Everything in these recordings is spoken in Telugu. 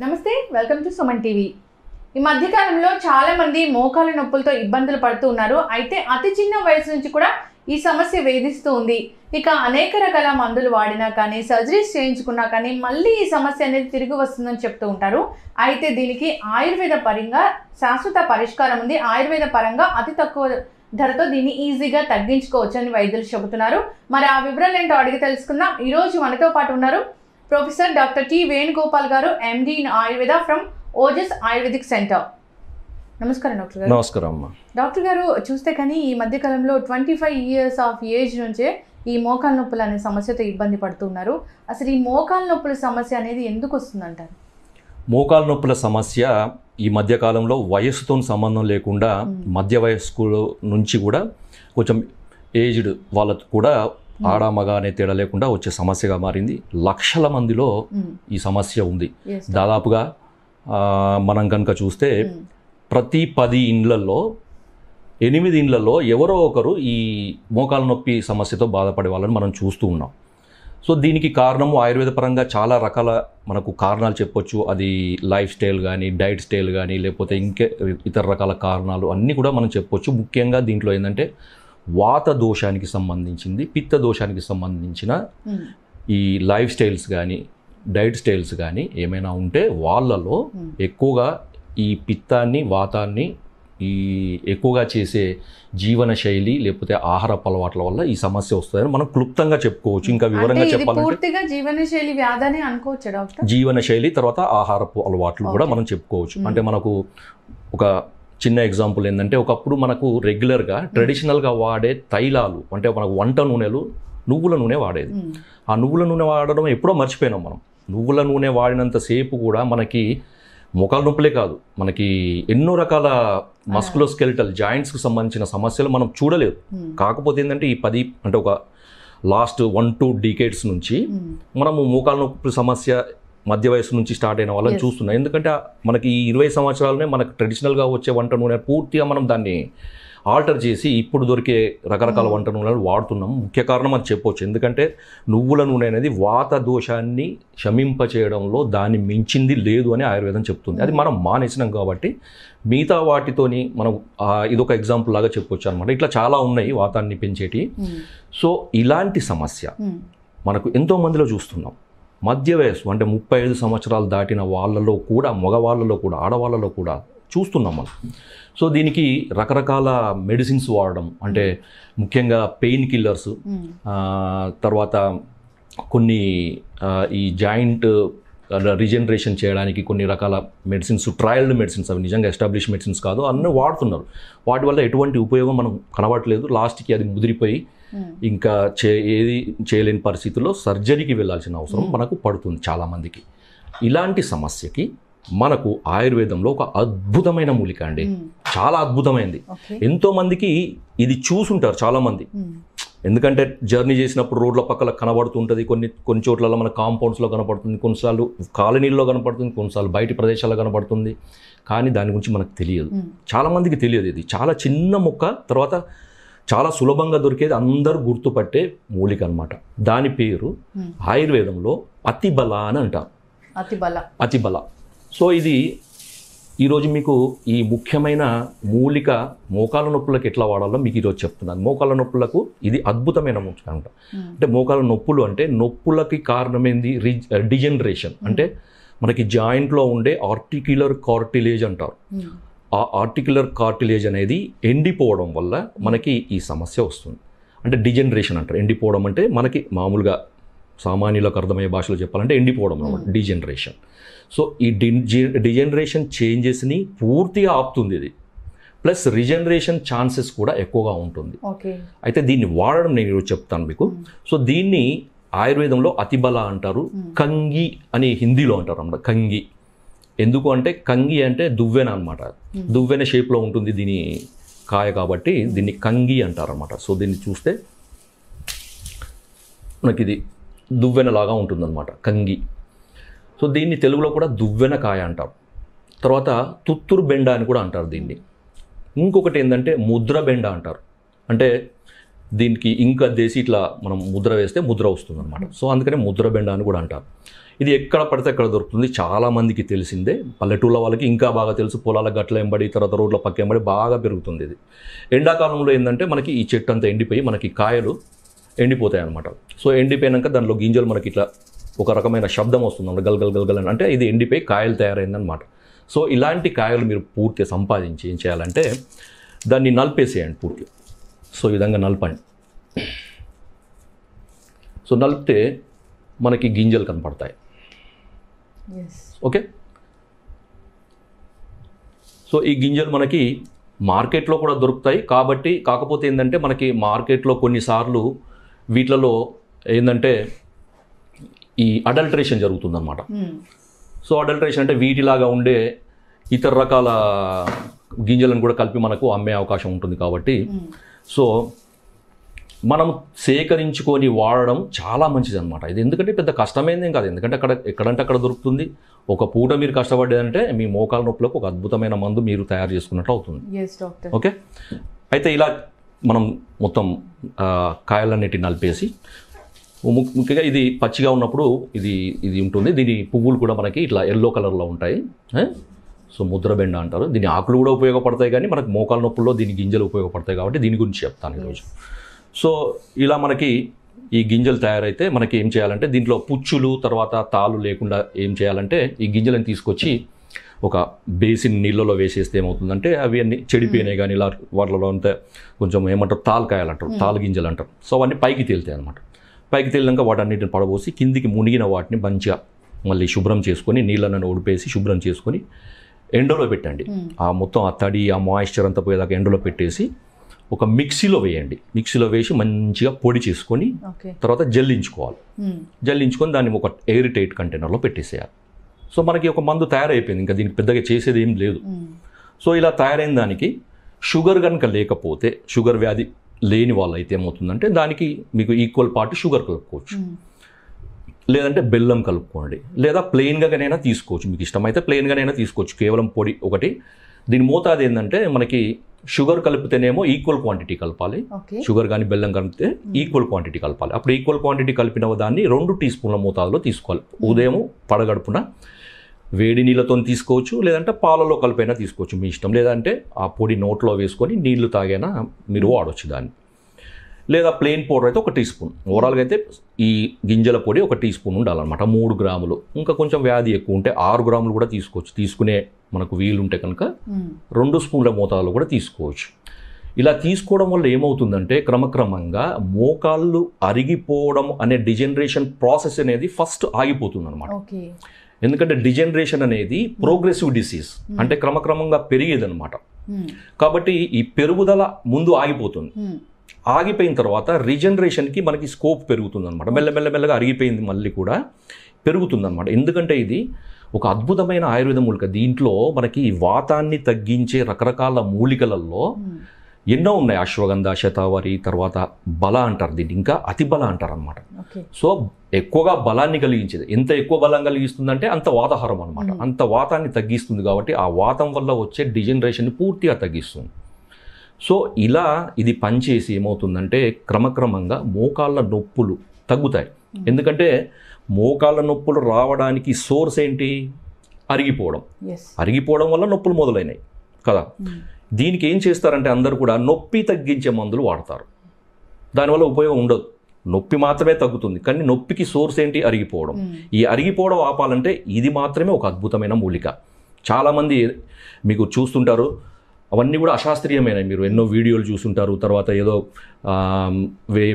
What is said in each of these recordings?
నమస్తే వెల్కమ్ టు సుమన్ టీవీ. ఈ మధ్య కాలంలో చాలా మంది మోకాళ్ళ నొప్పులతో ఇబ్బందులు పడుతూ ఉన్నారు. అయితే అతి చిన్న వయసు నుంచి కూడా ఈ సమస్య వేధిస్తూ ఉంది. ఇక అనేక రకాల మందులు వాడినా కానీ సర్జరీస్ చేయించుకున్నా కానీ మళ్ళీ ఈ సమస్య అనేది తిరిగి వస్తుందని చెప్తూ ఉంటారు. అయితే దీనికి ఆయుర్వేద పరంగా శాశ్వత పరిష్కారం ఉంది. ఆయుర్వేద పరంగా అతి తక్కువ ధరతో దీన్ని ఈజీగా తగ్గించుకోవచ్చు అని వైద్యులు చెబుతున్నారు. మరి ఆ వివరాలు ఏంటో అడిగి తెలుసుకుందాం. ఈరోజు మనతో పాటు ఉన్నారు ప్రొఫెసర్ డాక్టర్ టి వేణుగోపాల్ గారు, MD in Ayurveda from Ojas ayurvedic centre. నమస్కారం డాక్టర్ గారు. నమస్కారం అమ్మా. డాక్టర్ గారు, చూస్తే కానీ ఈ మధ్య కాలంలో 25 years ఆఫ్ ఏజ్ నుంచే ఈ మోకాళ్ళ నొప్పులు అనే సమస్యతో ఇబ్బంది పడుతున్నారు. అసలు ఈ మోకాళ్ళ నొప్పుల సమస్య అనేది ఎందుకు వస్తుందంటారు? మోకాళ్ళ నొప్పుల సమస్య ఈ మధ్యకాలంలో వయస్సుతో సంబంధం లేకుండా మధ్య వయస్కుల నుంచి కూడా కొంచెం ఏజ్డ్ వాళ్ళకు కూడా ఆడ మగ అనే తేడా లేకుండా వచ్చే సమస్యగా మారింది. లక్షల మందిలో ఈ సమస్య ఉంది. దాదాపుగా మనం కనుక చూస్తే ప్రతి 10 ఇండ్లలో 8 ఇండ్లలో ఎవరో ఒకరు ఈ మోకాళ్ళ నొప్పి సమస్యతో బాధపడే వాళ్ళని మనం చూస్తూ ఉన్నాం. సో దీనికి కారణము ఆయుర్వేద పరంగా చాలా రకాల మనకు కారణాలు చెప్పొచ్చు. అది లైఫ్ స్టైల్ కానీ, డైట్ స్టైల్ కానీ, లేకపోతే ఇంకే ఇతర రకాల కారణాలు అన్నీ కూడా మనం చెప్పొచ్చు. ముఖ్యంగా దీంట్లో ఏంటంటే వాత దోషానికి సంబంధించింది, పిత్త దోషానికి సంబంధించిన ఈ లైఫ్ స్టైల్స్ కానీ, డైట్ స్టైల్స్ కానీ ఏమైనా ఉంటే వాళ్ళలో ఎక్కువగా ఈ పిత్తాన్ని, వాతాన్ని ఎక్కువగా చేసే జీవన శైలి లేకపోతే ఆహారపు అలవాట్ల వల్ల ఈ సమస్య వస్తుందని మనం క్లుప్తంగా చెప్పుకోవచ్చు. ఇంకా వివరంగా చెప్పాలంటే జీవనశైలి వ్యాధి అనుకోవచ్చు డాక్టర్. జీవనశైలి తర్వాత ఆహారపు అలవాట్లు కూడా మనం చెప్పుకోవచ్చు. అంటే మనకు ఒక చిన్న ఎగ్జాంపుల్ ఏంటంటే, ఒకప్పుడు మనకు రెగ్యులర్గా ట్రెడిషనల్గా వాడే తైలాలు అంటే మనకు వంట నూనెలు నువ్వుల నూనె వాడేది. ఆ నువ్వుల నూనె వాడడం ఎప్పుడో మర్చిపోయినాం మనం. నువ్వుల నూనె వాడినంతసేపు కూడా మనకి మోకాళ్ళ నొప్పులే కాదు, మనకి ఎన్నో రకాల మస్కులోస్కెలిటల్ జాయింట్స్కి సంబంధించిన సమస్యలు మనం చూడలేదు. కాకపోతే ఏంటంటే ఈ 10 అంటే ఒక లాస్ట్ 1-2 decades నుంచి మనము మోకాళ్ళ నొప్పి సమస్య మధ్య వయసు నుంచి స్టార్ట్ అయిన వాళ్ళని చూస్తున్నాం. ఎందుకంటే మనకి ఈ 20 సంవత్సరాలనే మనకు ట్రెడిషనల్గా వచ్చే వంట నూనె పూర్తిగా మనం దాన్ని ఆల్టర్ చేసి ఇప్పుడు దొరికే రకరకాల వంట నూనెలు వాడుతున్నాం. ముఖ్య కారణం అది చెప్పవచ్చు. ఎందుకంటే నువ్వుల నూనె అనేది వాత దోషాన్ని శమింపచేయడంలో దాన్ని మించింది లేదు అని ఆయుర్వేదం చెప్తుంది. అది మనం మానేసినాం కాబట్టి మిగతా వాటితోని మనం ఇదొక ఎగ్జాంపుల్ లాగా చెప్పొచ్చు అనమాట. ఇట్లా చాలా ఉన్నాయి వాతాన్ని పెంచేటి. సో ఇలాంటి సమస్య మనకు ఎంతో మందిలో చూస్తున్నాం. మధ్య వయసు అంటే 35 సంవత్సరాలు దాటిన వాళ్ళలో కూడా, మగవాళ్ళలో కూడా, ఆడవాళ్ళలో కూడా చూస్తున్నాం మనం. సో దీనికి రకరకాల మెడిసిన్స్ వాడడం, అంటే ముఖ్యంగా పెయిన్ కిల్లర్స్, తర్వాత కొన్ని ఈ జాయింట్ రీజనరేషన్ చేయడానికి కొన్ని రకాల మెడిసిన్స్, ట్రయల్డ్ మెడిసిన్స్, అవి నిజంగా ఎస్టాబ్లిష్ మెడిసిన్స్ కాదు, అన్నీ వాడుతున్నారు. వాటి వల్ల ఎటువంటి ఉపయోగం మనం కనబడట్లేదు. లాస్ట్కి అది ముదిరిపోయి ఇంకా ఏది చేయలేని పరిస్థితుల్లో సర్జరీకి వెళ్ళాల్సిన అవసరం మనకు పడుతుంది చాలామందికి. ఇలాంటి సమస్యకి మనకు ఆయుర్వేదంలో ఒక అద్భుతమైన మూలిక అండి, చాలా అద్భుతమైంది. ఎంతోమందికి ఇది చూసుంటారు చాలామంది. ఎందుకంటే జర్నీ చేసినప్పుడు రోడ్ల పక్కల కనబడుతుంటుంది, కొన్ని చోట్ల మన కాంపౌండ్స్లో కనపడుతుంది, కొన్నిసార్లు కాలనీల్లో కనపడుతుంది, కొన్నిసార్లు బయటి ప్రదేశాల్లో కనపడుతుంది. కానీ దాని గురించి మనకు తెలియదు, చాలామందికి తెలియదు. ఇది చాలా చిన్న మొక్క, తర్వాత చాలా సులభంగా దొరికేది, అందరూ గుర్తుపట్టే మూలిక అనమాట. దాని పేరు ఆయుర్వేదంలో అతిబల అని అంటారు. అతిబల. సో ఇది ఈరోజు మీకు ఈ ముఖ్యమైన మూలిక మోకాళ్ళ నొప్పులకు ఎట్లా వాడాలో మీకు ఈరోజు చెప్తున్నాను. మోకాళ్ళ నొప్పులకు ఇది అద్భుతమైన మూలిక అంట. అంటే మోకాళ్ళ నొప్పులు అంటే నొప్పులకి కారణమైంది డిజనరేషన్, అంటే మనకి జాయింట్లో ఉండే ఆర్టిక్యులర్ కార్టిలేజ్ అంటారు. ఆ ఆర్టిక్యులర్ కార్టిలేజ్ అనేది ఎండిపోవడం వల్ల మనకి ఈ సమస్య వస్తుంది. అంటే డిజనరేషన్ అంటారు. ఎండిపోవడం అంటే మనకి మామూలుగా సామాన్యులకు అర్థమయ్యే భాషలో చెప్పాలంటే ఎండిపోవడం అనమాట, డిజనరేషన్. సో ఈ డిజనరేషన్ చేంజెస్ని పూర్తిగా ఆపుతుంది ఇది, ప్లస్ రిజనరేషన్ ఛాన్సెస్ కూడా ఎక్కువగా ఉంటుంది. అయితే దీన్ని వాడడం నేను ఈరోజు చెప్తాను మీకు. సో దీన్ని ఆయుర్వేదంలో అతిబల అంటారు, కంగి అని హిందీలో అంటారు అన్నమాట. కంగి ఎందుకు అంటే, కంగి అంటే దువ్వెన అనమాట. దువ్వెన షేప్లో ఉంటుంది దీని కాయ, కాబట్టి దీన్ని కంగి అంటారనమాట. సో దీన్ని చూస్తే మనకి ఇది దువ్వెనలాగా ఉంటుందన్నమాట, కంగి. సో దీన్ని తెలుగులో కూడా దువ్వెన కాయ అంటారు. తర్వాత తుత్తూరు బెండ అని కూడా అంటారు దీన్ని. ఇంకొకటి ఏంటంటే ముద్ర బెండ అంటారు. అంటే దీనికి ఇంకా దేశీ ఇట్లా మనం ముద్ర వేస్తే ముద్ర వస్తుంది అనమాట. సో అందుకనే ముద్ర బెండ అని కూడా అంటారు. ఇది ఎక్కడ పడితే ఎక్కడ దొరుకుతుంది, చాలామందికి తెలిసిందే. పల్లెటూళ్ళ వాళ్ళకి ఇంకా బాగా తెలుసు. పొలాల గట్ల ఎంబడి, తర్వాత రోడ్ల పక్క ఎంబడి బాగా పెరుగుతుంది ఇది. ఎండాకాలంలో ఏంటంటే మనకి ఈ చెట్టు అంతా ఎండిపోయి మనకి కాయలు ఎండిపోతాయి అనమాట. సో ఎండిపోయాక దానిలో గింజలు మనకి ఇట్లా ఒక రకమైన శబ్దం వస్తుంది అన్నమాట, గల్ గల్ గల్ గల్ అని. అంటే ఇది ఎండిపోయి కాయలు తయారైందనమాట. సో ఇలాంటి కాయలు మీరు పూర్తిగా సంపాదించి ఏం చేయాలంటే దాన్ని నలిపేసేయండి పూర్తిగా. సో ఈ విధంగా నలపండి. సో నలిపితే మనకి గింజలు కనపడతాయి. ఓకే. సో ఈ గింజలు మనకి మార్కెట్లో కూడా దొరుకుతాయి. కాకపోతే ఏంటంటే మనకి మార్కెట్లో కొన్నిసార్లు వీటిలలో ఏంటంటే ఈ అడల్టరేషన్ జరుగుతుందన్నమాట. సో అడల్టరేషన్ అంటే వీటిలాగా ఉండే ఇతర రకాల గింజలను కూడా కలిపి మనకు అమ్మే అవకాశం ఉంటుంది. కాబట్టి సో మనం సేకరించుకొని వాడడం చాలా మంచిది అనమాట. ఇది ఎందుకంటే పెద్ద కష్టమైందేం కాదు. ఎందుకంటే ఎక్కడంటే అక్కడ దొరుకుతుంది. ఒక పూట మీరు కష్టపడేదంటే మీ మోకాల నొప్పులకు ఒక అద్భుతమైన మందు మీరు తయారు చేసుకున్నట్టు అవుతుంది. ఓకే. అయితే ఇలా మనం మొత్తం కాయలన్నిటి నలిపేసి, ముఖ్యంగా ఇది పచ్చిగా ఉన్నప్పుడు ఇది ఉంటుంది. దీని పువ్వులు కూడా మనకి ఇట్లా ఎల్లో కలర్లో ఉంటాయి. సో ముద్ర బెండ అంటారు. దీని ఆకులు కూడా ఉపయోగపడతాయి, కానీ మనకు మోకాల నొప్పుల్లో దీని గింజలు ఉపయోగపడతాయి కాబట్టి దీని గురించి చెప్తాను ఈరోజు. సో ఇలా మనకి ఈ గింజలు తయారైతే మనకి ఏం చేయాలంటే దీంట్లో పుచ్చులు తర్వాత తాళ్ళు లేకుండా ఏం చేయాలంటే ఈ గింజలను తీసుకొచ్చి ఒక బేసిన్ నీళ్ళలో వేసేస్తే ఏమవుతుందంటే అవి అన్నీ చెడిపోయినాయి. కానీ ఇలా వాటిలో ఉంటే కొంచెం ఏమంటారు తాళకాయలు అంటారు, తాళ్ళు గింజలు అంటారు. సో అవన్నీ పైకి తేలుతాయి అనమాట. పైకి తేలినాక వాటన్నిటిని పడబోసి కిందికి మునిగిన వాటిని మంచిగా మళ్ళీ శుభ్రం చేసుకొని నీళ్ళను ఉడిపేసి శుభ్రం చేసుకొని ఎండలో పెట్టండి. ఆ మొత్తం ఆ తడి ఆ మాయిశ్చర్ అంతా పోయేదాకా ఎండలో పెట్టేసి ఒక మిక్సీలో వేయండి. మిక్సీలో వేసి మంచిగా పొడి చేసుకొని తర్వాత జల్లించుకోవాలి. జల్లించుకొని దాన్ని ఒక ఎయిర్ టైట్ కంటైనర్లో పెట్టేసేయాలి. సో మనకి ఒక మందు తయారైపోయింది. ఇంకా దీనికి పెద్దగా చేసేది ఏం లేదు. సో ఇలా తయారైన దానికి షుగర్ కనుక లేకపోతే, షుగర్ వ్యాధి లేని వాళ్ళు అయితే ఏమవుతుందంటే దానికి మీకు ఈక్వల్ పార్ట్ షుగర్ కలుపుకోవచ్చు, లేదంటే బెల్లం కలుపుకోండి, లేదా ప్లెయిన్గానైనా తీసుకోవచ్చు. మీకు ఇష్టమైతే ప్లెయిన్గానైనా తీసుకోవచ్చు, కేవలం పొడి ఒకటి. దీని మోతాదు ఏంటంటే మనకి షుగర్ కలిపితేనేమో ఈక్వల్ క్వాంటిటీ కలపాలి. షుగర్ కానీ బెల్లం కలిపితే ఈక్వల్ క్వాంటిటీ కలపాలి. అప్పుడు ఈక్వల్ క్వాంటిటీ కలిపిన దాన్ని 2 టీ స్పూన్ల మోతాదులో తీసుకోవాలి. ఉదయం పడగడుపున వేడి నీళ్ళతో తీసుకోవచ్చు, లేదంటే పాలలో కలిపైనా తీసుకోవచ్చు, మీ ఇష్టం. లేదంటే ఆ పొడి నోట్లో వేసుకొని నీళ్లు తాగైనా మీరు వాడవచ్చు దాన్ని. లేదా ప్లెయిన్ పౌడర్ అయితే 1 టీ స్పూన్. ఓవరాల్గా అయితే ఈ గింజల పొడి 1 టీ స్పూన్ ఉండాలన్నమాట. 3 గ్రాములు. ఇంకా కొంచెం వ్యాధి ఎక్కువ ఉంటే 6 గ్రాములు కూడా తీసుకోవచ్చు. తీసుకునే మనకు వీలుంటే కనుక 2 స్పూన్ల మోతాదులో కూడా తీసుకోవచ్చు. ఇలా తీసుకోవడం వల్ల ఏమవుతుందంటే క్రమక్రమంగా మోకాళ్ళు అరిగిపోవడం అనే డిజనరేషన్ ప్రాసెస్ అనేది ఫస్ట్ ఆగిపోతుంది అనమాట. ఎందుకంటే డిజనరేషన్ అనేది ప్రోగ్రెసివ్ డిసీజ్, అంటే క్రమక్రమంగా పెరిగేదన్నమాట. కాబట్టి ఈ పెరుగుదల ముందు ఆగిపోతుంది. ఆగిపోయిన తర్వాత రీజనరేషన్కి మనకి స్కోప్ పెరుగుతుంది అనమాట. మెల్లమెల్లగా అరిగిపోయింది మళ్ళీ కూడా పెరుగుతుంది అనమాట. ఎందుకంటే ఇది ఒక అద్భుతమైన ఆయుర్వేద మూలిక. దీంట్లో మనకి వాతాన్ని తగ్గించే రకరకాల మూలికలలో ఎన్నో ఉన్నాయి. అశ్వగంధ, శతావరి, తర్వాత బల అంటారు దీన్ని, ఇంకా అతి బల అంటారు అనమాట. సో ఎక్కువగా బలాన్ని కలిగించేది. ఎంత ఎక్కువ బలం కలిగిస్తుందంటే అంత వాతాహారం అనమాట. అంత వాతాన్ని తగ్గిస్తుంది. కాబట్టి ఆ వాతం వల్ల వచ్చే డిజనరేషన్ని పూర్తిగా తగ్గిస్తుంది. సో ఇలా ఇది పనిచేసి ఏమవుతుందంటే క్రమక్రమంగా మోకాళ్ళ నొప్పులు తగ్గుతాయి. ఎందుకంటే మోకాళ్ళ నొప్పులు రావడానికి సోర్స్ ఏంటి? అరిగిపోవడం. అరిగిపోవడం వల్ల నొప్పులు మొదలైనాయి కదా. దీనికి ఏం చేస్తారంటే అందరూ కూడా నొప్పి తగ్గించే మందులు వాడతారు. దానివల్ల ఉపయోగం ఉండదు, నొప్పి మాత్రమే తగ్గుతుంది. కానీ నొప్పికి సోర్స్ ఏంటి? అరిగిపోవడం. ఈ అరిగిపోవడం ఆపాలంటే ఇది మాత్రమే ఒక అద్భుతమైన మూలిక. చాలామంది మీకు చూస్తుంటారు, అవన్నీ కూడా అశాస్త్రీయమైనవి. మీరు ఎన్నో వీడియోలు చూస్తుంటారు, తర్వాత ఏదో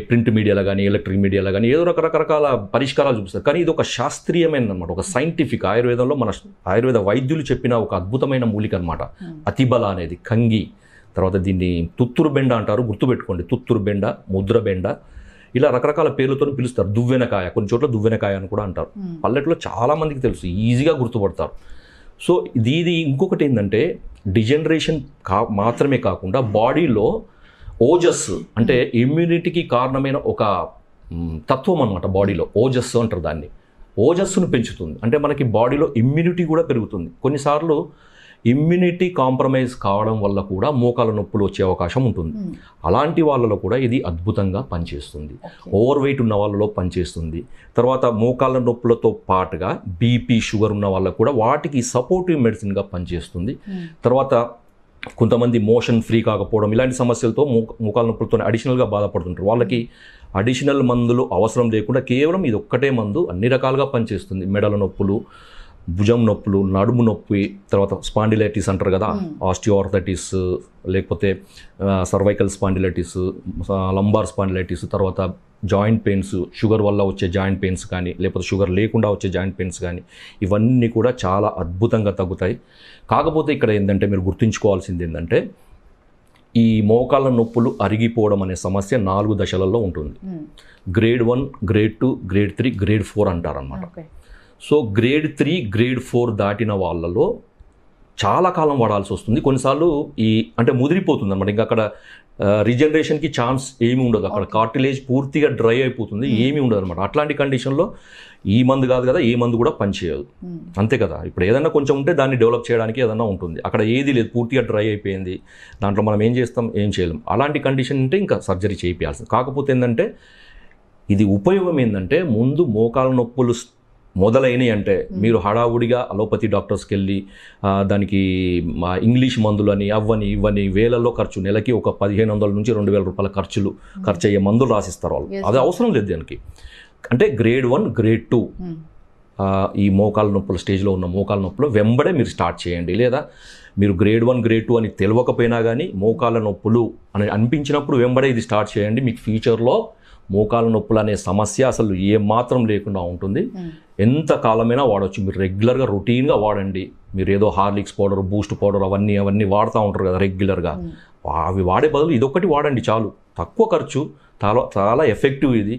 ప్రింట్ మీడియాలో కానీ ఎలక్ట్రిక్ మీడియాలో కానీ ఏదో రకరకాల పరిష్కారాలు చూపిస్తారు. కానీ ఇది ఒక శాస్త్రీయమైన అనమాట, ఒక సైంటిఫిక్. ఆయుర్వేదంలో మన ఆయుర్వేద వైద్యులు చెప్పిన ఒక అద్భుతమైన మూలిక అనమాట అతిబల అనేది. కంగి, తర్వాత దీన్ని తుత్తూరు బెండ అంటారు, గుర్తుపెట్టుకోండి. తుత్తూరు బెండ, ముద్ర బెండ, ఇలా రకరకాల పేర్లతో పిలుస్తారు. దువ్వెనకాయ, కొన్ని చోట్ల దువ్వెనకాయ అని కూడా అంటారు. పల్లెట్లో చాలామందికి తెలుసు, ఈజీగా గుర్తుపడతారు. సో ఇది ఇంకొకటి ఏంటంటే డిజనరేషన్ మాత్రమే కాకుండా బాడీలో ఓజస్, అంటే ఇమ్యూనిటీకి కారణమైన ఒక తత్వం అనమాట. బాడీలో ఓజస్ అంటారు దాన్ని. ఓజస్సును పెంచుతుంది. అంటే మనకి బాడీలో ఇమ్యూనిటీ కూడా పెరుగుతుంది. కొన్నిసార్లు ఇమ్యూనిటీ కాంప్రమైజ్ కావడం వల్ల కూడా మోకాల నొప్పులు వచ్చే అవకాశం ఉంటుంది. అలాంటి వాళ్ళలో కూడా ఇది అద్భుతంగా పనిచేస్తుంది. ఓవర్ వెయిట్ ఉన్న వాళ్ళలో పనిచేస్తుంది. తర్వాత మోకాల నొప్పులతో పాటుగా బీపీ షుగర్ ఉన్న వాళ్ళకు కూడా వాటికి సపోర్టివ్ మెడిసిన్గా పనిచేస్తుంది. తర్వాత కొంతమంది మోషన్ ఫ్రీ కాకపోవడం ఇలాంటి సమస్యలతో మోకాల నొప్పులతో అడిషనల్గా బాధపడుతుంటారు. వాళ్ళకి అడిషనల్ మందులు అవసరం లేకుండా కేవలం ఇది ఒక్కటే మందు అన్ని రకాలుగా పనిచేస్తుంది. మెడల నొప్పులు, భుజం నొప్పులు, నడుము నొప్పి, తర్వాత స్పాండిలైటిస్ అంటారు కదా, ఆస్టియోఆర్థరైటిస్, లేకపోతే సర్వైకల్ స్పాండిలైటిస్, లంబార్ స్పాండిలైటిస్, తర్వాత జాయింట్ పెయిన్స్, షుగర్ వల్ల వచ్చే జాయింట్ పెయిన్స్ కానీ లేకపోతే షుగర్ లేకుండా వచ్చే జాయింట్ పెయిన్స్ కానీ ఇవన్నీ కూడా చాలా అద్భుతంగా తగ్గుతాయి. కాకపోతే ఇక్కడ ఏంటంటే మీరు గుర్తుంచుకోవాల్సింది ఏంటంటే ఈ మోకాళ్ళ నొప్పులు అరిగిపోవడం అనే సమస్య 4 దశలలో ఉంటుంది. గ్రేడ్ 1, గ్రేడ్ 2, గ్రేడ్ 3, గ్రేడ్ 4 అంటారనమాట. సో గ్రేడ్ 3, గ్రేడ్ 4 దాటిన వాళ్ళలో చాలా కాలం వాడాల్సి వస్తుంది. కొన్నిసార్లు అంటే ముదిరిపోతుంది అనమాట. ఇంకా అక్కడ రీజనరేషన్కి ఛాన్స్ ఏమీ ఉండదు. అక్కడ కార్టిలేజ్ పూర్తిగా డ్రై అయిపోతుంది, ఏమీ ఉండదు అనమాట. అట్లాంటి కండిషన్లో ఈ మందు కాదు కదా, ఏ మందు కూడా పనిచేయదు. అంతే కదా. ఇప్పుడు ఏదైనా కొంచెం ఉంటే దాన్ని డెవలప్ చేయడానికి ఏదైనా ఉంటుంది. అక్కడ ఏది లేదు, పూర్తిగా డ్రై అయిపోయింది. దాంట్లో మనం ఏం చేస్తాం, ఏం చేయలేం. అలాంటి కండిషన్ ఉంటే ఇంకా సర్జరీ చేయించాల్సింది. కాకపోతే ఏంటంటే ఇది ఉపయోగం ఏంటంటే ముందు మోకాల నొప్పులు మొదలైనవి అంటే మీరు హడావుడిగా అలోపతి డాక్టర్స్కి వెళ్ళి దానికి ఇంగ్లీష్ మందులని అవ్వని ఇవ్వని వేలల్లో ఖర్చు, నెలకి ఒక 1500 నుంచి 2000 రూపాయల ఖర్చు అయ్యే మందులు రాసిస్తారు వాళ్ళు. అది అవసరం లేదు దానికి. అంటే గ్రేడ్ 1, గ్రేడ్ 2 ఈ మోకాల నొప్పుల స్టేజ్లో ఉన్న మోకాల నొప్పులు వెంబడే మీరు స్టార్ట్ చేయండి. లేదా మీరు గ్రేడ్ 1, గ్రేడ్ 2 అని తెలియకపోయినా కానీ మోకాల నొప్పులు అని అనిపించినప్పుడు వెంబడే ఇది స్టార్ట్ చేయండి. మీకు ఫ్యూచర్లో మోకాల నొప్పులు అనే సమస్య అసలు ఏమాత్రం లేకుండా ఉంటుంది. ఎంత కాలమైనా వాడవచ్చు. మీరు రెగ్యులర్గా రొటీన్గా వాడండి. మీరు ఏదో హార్లిక్స్ పౌడర్, బూస్ట్ పౌడర్ అవన్నీ వాడుతూ ఉంటారు కదా రెగ్యులర్గా. అవి వాడే బదులు ఇదొక్కటి వాడండి చాలు. తక్కువ ఖర్చు, చాలా ఎఫెక్టివ్. ఇది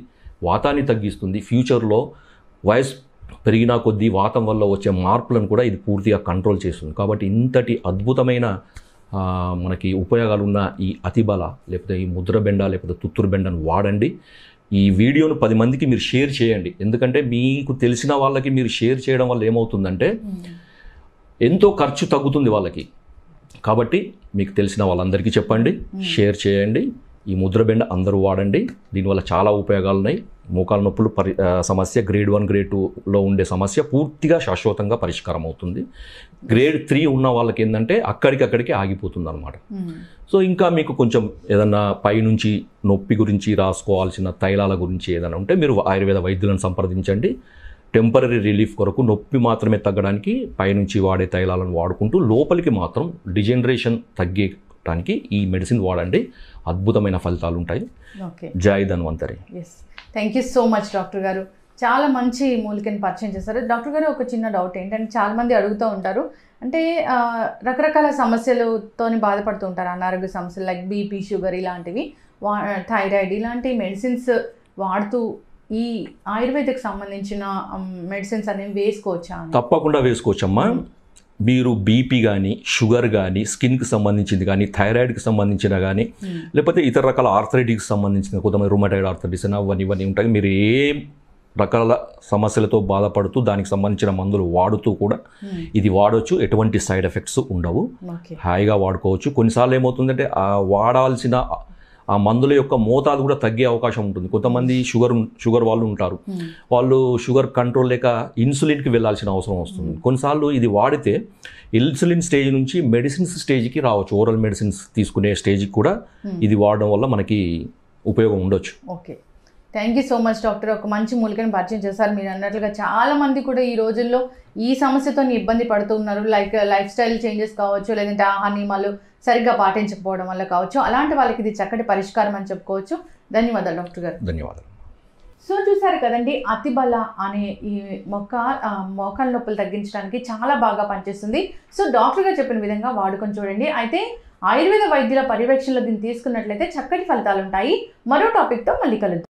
వాతాన్ని తగ్గిస్తుంది. ఫ్యూచర్లో వయసు పెరిగినా కొద్దీ వాతం వల్ల వచ్చే మార్పులను కూడా ఇది పూర్తిగా కంట్రోల్ చేస్తుంది. కాబట్టి ఇంతటి అద్భుతమైన మనకి ఉపయోగాలు ఉన్న ఈ అతిబల లేకపోతే ఈ ముద్రబెండ లేకపోతే తుత్తూరు బెండను వాడండి. ఈ వీడియోను 10 మందికి మీరు షేర్ చేయండి. ఎందుకంటే మీకు తెలిసిన వాళ్ళకి మీరు షేర్ చేయడం వల్ల ఏమవుతుందంటే ఎంతో ఖర్చు తగ్గుతుంది వాళ్ళకి. కాబట్టి మీకు తెలిసిన వాళ్ళందరికీ చెప్పండి, షేర్ చేయండి. ఈ ముద్రబెండ అందరూ వాడండి. దీనివల్ల చాలా ఉపయోగాలు ఉన్నాయి. మోకాల నొప్పులు సమస్య గ్రేడ్ 1, గ్రేడ్ 2లో ఉండే సమస్య పూర్తిగా శాశ్వతంగా పరిష్కారం అవుతుంది. గ్రేడ్ 3 ఉన్న వాళ్ళకి ఏంటంటే అక్కడికక్కడికి ఆగిపోతుంది అనమాట. సో ఇంకా మీకు కొంచెం ఏదన్నా పైనుంచి నొప్పి గురించి రాసుకోవాల్సిన తైలాల గురించి ఏదైనా ఉంటే మీరు ఆయుర్వేద వైద్యులను సంప్రదించండి. టెంపరీ రిలీఫ్ కొరకు నొప్పి మాత్రమే తగ్గడానికి పైనుంచి వాడే తైలాలను వాడుకుంటూ లోపలికి మాత్రం డిజనరేషన్ తగ్గడానికి ఈ మెడిసిన్ వాడండి. అద్భుతమైన ఫలితాలు ఉంటాయి. జై Dhanvantari. Thank you so much doctor గారు. చాలా మంచి మూలికని పరిచయం చేశారు. డాక్టర్ గారు ఒక చిన్న డౌట్ ఏంటంటే చాలామంది అడుగుతూ ఉంటారు, అంటే రకరకాల సమస్యలతో బాధపడుతూ ఉంటారు, అనారోగ్య సమస్యలు లైక్ బీపీ, షుగర్ ఇలాంటివి, థైరాయిడ్ ఇలాంటి మెడిసిన్స్ వాడుతూ ఈ ఆయుర్వేదకు సంబంధించిన మెడిసిన్స్ అనేవి వేసుకోవచ్చా? తప్పకుండా వేసుకోవచ్చమ్మా. మీరు బీపీ కానీ, షుగర్ కానీ, స్కిన్కి సంబంధించింది కానీ, థైరాయిడ్కి సంబంధించిన కానీ, లేకపోతే ఇతర రకాల ఆర్థరైటిక్కి సంబంధించిన కొంతమంది రుమటాయిడ్ ఆర్థరైటిస్ ఇవన్నీ ఉంటాయి. మీరు ఏ రకాల సమస్యలతో బాధపడుతూ దానికి సంబంధించిన మందులు వాడుతూ కూడా ఇది వాడవచ్చు. ఎటువంటి సైడ్ ఎఫెక్ట్స్ ఉండవు. హాయిగా వాడుకోవచ్చు. కొన్నిసార్లు ఏమవుతుందంటే వాడాల్సిన ఆ మందుల యొక్క మోతాదు కూడా తగ్గే అవకాశం ఉంటుంది. కొంతమంది షుగర్ వాళ్ళు ఉంటారు, వాళ్ళు షుగర్ కంట్రోల్ లేక ఇన్సులిన్కి వెళ్ళాల్సిన అవసరం వస్తుంది. కొన్నిసార్లు ఇది వాడితే ఇన్సులిన్ స్టేజ్ నుంచి మెడిసిన్స్ స్టేజ్కి రావచ్చు. ఓరల్ మెడిసిన్స్ తీసుకునే స్టేజ్కి కూడా ఇది వాడడం వల్ల మనకి ఉపయోగం ఉండొచ్చు. Okay, thank you so much doctor. ఒక మంచి మూలికను పరిచయం చేశారు. మీరు అన్నట్లుగా చాలామంది కూడా ఈ రోజుల్లో ఈ సమస్యతో ఇబ్బంది పడుతూ ఉన్నారు. లైఫ్ స్టైల్ చేంజెస్ కావచ్చు, లేదంటే ఆహార నియమాలు సరిగ్గా పాటించకపోవడం వల్ల కావచ్చు. అలాంటి వాళ్ళకి ఇది చక్కటి పరిష్కారం అని చెప్పుకోవచ్చు. ధన్యవాదాలు డాక్టర్ గారు. ధన్యవాదాలు. సో చూసారు కదండి, అతిబల అనే ఈ మోకాల నొప్పులు తగ్గించడానికి చాలా బాగా పనిచేస్తుంది. సో డాక్టర్ గారు చెప్పిన విధంగా వాడుకొని చూడండి. అయితే ఆయుర్వేద వైద్యుల పర్యవేక్షణలో దీన్ని తీసుకున్నట్లయితే చక్కటి ఫలితాలు ఉంటాయి. మరో టాపిక్తో మళ్ళీ కలుద్దాం.